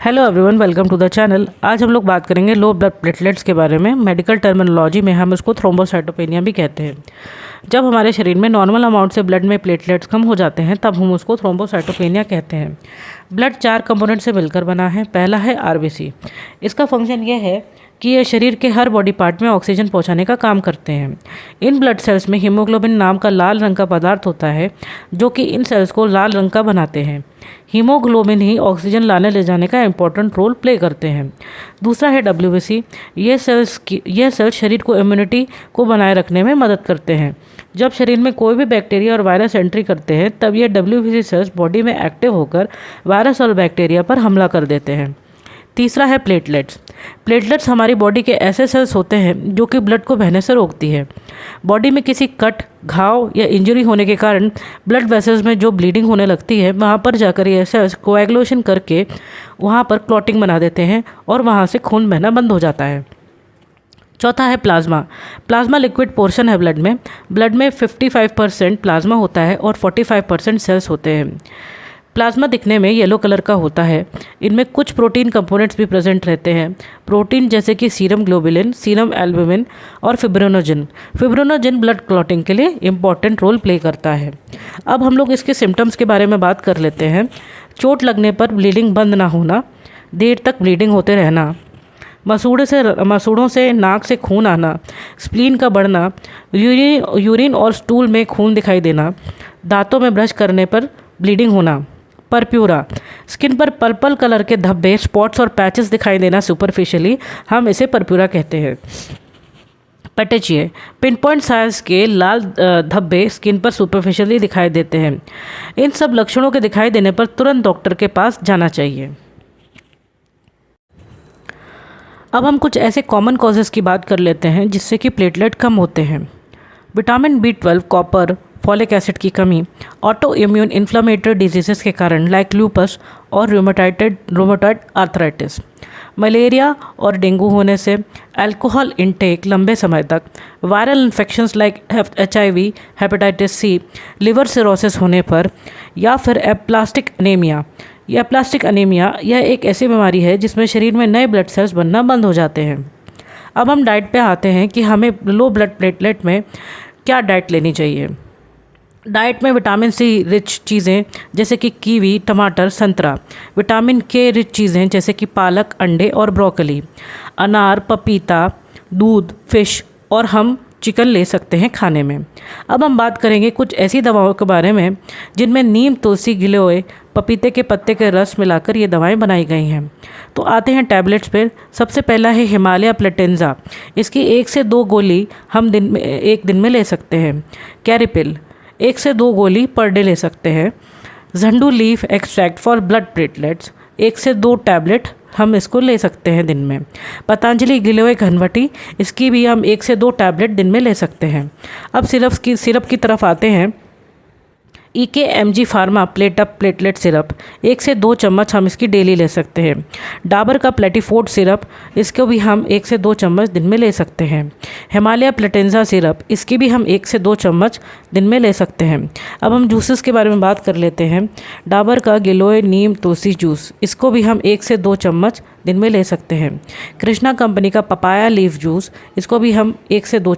Hello everyone, welcome to the channel. आज हम लोग बात करेंगे लो ब्लड प्लेटलेट्स के बारे में। मेडिकल टर्मिनोलॉजी में हम इसको थ्रोम्बोसाइटोपेनिया भी कहते हैं। जब हमारे शरीर में नॉर्मल अमाउंट से ब्लड में प्लेटलेट्स कम हो जाते हैं तब हम उसको थ्रोम्बोसाइटोपेनिया कहते हैं। ब्लड 4 कंपोनेंट से मिलकर बना है। पहला है आरबीसी। इसका फंक्शन यह है कि ये शरीर के हर बॉडी पार्ट में ऑक्सीजन पहुंचाने का काम करते हैं। इन ब्लड सेल्स में हीमोग्लोबिन नाम का लाल रंग का पदार्थ होता है जो कि इन सेल्स को लाल रंग का बनाते हैं। हीमोग्लोबिन ही ऑक्सीजन लाने ले जाने का इंपॉर्टेंट रोल प्ले करते हैं। दूसरा है डब्ल्यूबीसी। यह सेल्स शरीर को इम्यूनिटी को बनाए रखने में मदद करते हैं। जब शरीर में कोई भी बैक्टीरिया और वायरस एंट्री करते हैं तब ये डब्ल्यूबीसी सेल्स बॉडी में एक्टिव होकर वायरस और बैक्टीरिया पर हमला कर देते हैं। तीसरा है प्लेटलेट्स। प्लेटलेट्स हमारी बॉडी के ऐसे सेल्स होते हैं जो कि ब्लड को बहने से रोकती है। बॉडी में किसी कट, घाव या इंजरी होने के कारण ब्लड वेसल्स में जो ब्लीडिंग होने लगती है वहाँ पर जाकर ये सेल्स कोएगुलेशन करके वहाँ पर क्लॉटिंग बना देते हैं और वहाँ से खून बहना बंद हो जाता है। चौथा है प्लाज्मा। प्लाज्मा लिक्विड पोर्शन है ब्लड में। ब्लड में 55% प्लाज्मा होता है और 45% सेल्स होते हैं। प्लाज्मा दिखने में येलो कलर का होता है। इनमें कुछ प्रोटीन कंपोनेंट्स भी प्रेजेंट रहते हैं। प्रोटीन जैसे कि सीरम ग्लोबुलिन, सीरम एल्बुमिन और फिब्रिनोजन। फिब्रिनोजन ब्लड क्लॉटिंग के लिए इम्पॉर्टेंट रोल प्ले करता है। अब हम लोग इसके सिम्टम्स के बारे में बात कर लेते हैं। चोट लगने पर ब्लीडिंग बंद ना होना, देर तक ब्लीडिंग होते रहना, मसूड़ों से नाक से खून आना, स्प्लीन का बढ़ना, यूरिन और स्टूल में खून दिखाई देना, दांतों में ब्रश करने पर ब्लीडिंग होना, परप्यूरा, स्किन पर पर्पल कलर के धब्बे, स्पॉट्स और पैचेस दिखाई देना सुपरफिशियली, हम इसे परप्यूरा कहते हैं। पेटेचिए, पिन पॉइंट साइज के लाल धब्बे स्किन पर सुपरफिशियली दिखाई देते हैं। इन सब लक्षणों के दिखाई देने पर तुरंत डॉक्टर के पास जाना चाहिए। अब हम कुछ ऐसे कॉमन कॉजेज़ की बात कर लेते हैं जिससे कि प्लेटलेट कम होते हैं। Vitamin B12, copper, folic acid की कमी, ऑटो इम्यून इन्फ्लामेटरी डिजीज़ेस के कारण लाइक लूपस और रूमेटॉइड आर्थराइटिस, मलेरिया और डेंगू होने से, अल्कोहल इनटेक लंबे समय तक, viral infections like HIV, hepatitis C, liver cirrhosis होने पर, या फिर एप्लास्टिक अनीमिया। यह एक ऐसी बीमारी है जिसमें शरीर में नए ब्लड सेल्स बनना बंद हो जाते हैं। अब हम डाइट पे आते हैं कि हमें लो ब्लड प्लेटलेट में क्या डाइट लेनी चाहिए। डाइट में विटामिन C रिच चीज़ें जैसे कि कीवी, टमाटर, संतरा, विटामिन K रिच चीज़ें जैसे कि पालक, अंडे और ब्रोकली, अनार, पपीता, दूध, फिश और हम चिकन ले सकते हैं खाने में। अब हम बात करेंगे कुछ ऐसी दवाओं के बारे में जिनमें नीम, तुलसी, गिलोय, पपीते के पत्ते के रस मिलाकर ये दवाएं बनाई गई हैं। तो आते हैं टैबलेट्स पे। सबसे पहला है हिमालय प्लेटेंजा। इसकी 1 से 2 गोली हम एक दिन में ले सकते हैं। कैरिपिल 1 से 2 गोली पर डे ले सकते हैं। Jhandu leaf extract for blood platelets 1 से 2 टैबलेट हम इसको ले सकते हैं दिन में। पतंजलि गिलोय घनवटी, इसकी भी हम 1 से 2 टैबलेट दिन में ले सकते हैं। अब सिरप की तरफ आते हैं। EKMG फार्मा प्लेटलेट सिरप 1 से 2 चम्मच हम इसकी डेली ले सकते हैं। डाबर का प्लेटीफोर्ट सिरप, इसको भी हम 1 से 2 चम्मच दिन में ले सकते हैं। हिमालय प्लेटेंजा सिरप, इसकी भी हम 1 से 2 चम्मच दिन में ले सकते हैं। अब हम जूसेस के बारे में बात कर लेते हैं। डाबर का गिलोय, नीम, तुलसी जूस, इसको भी हम 1 से 2 चम्मच दिन में ले सकते हैं। कृष्णा कंपनी का पपाया लीफ जूस, इसको भी हम 1 से 2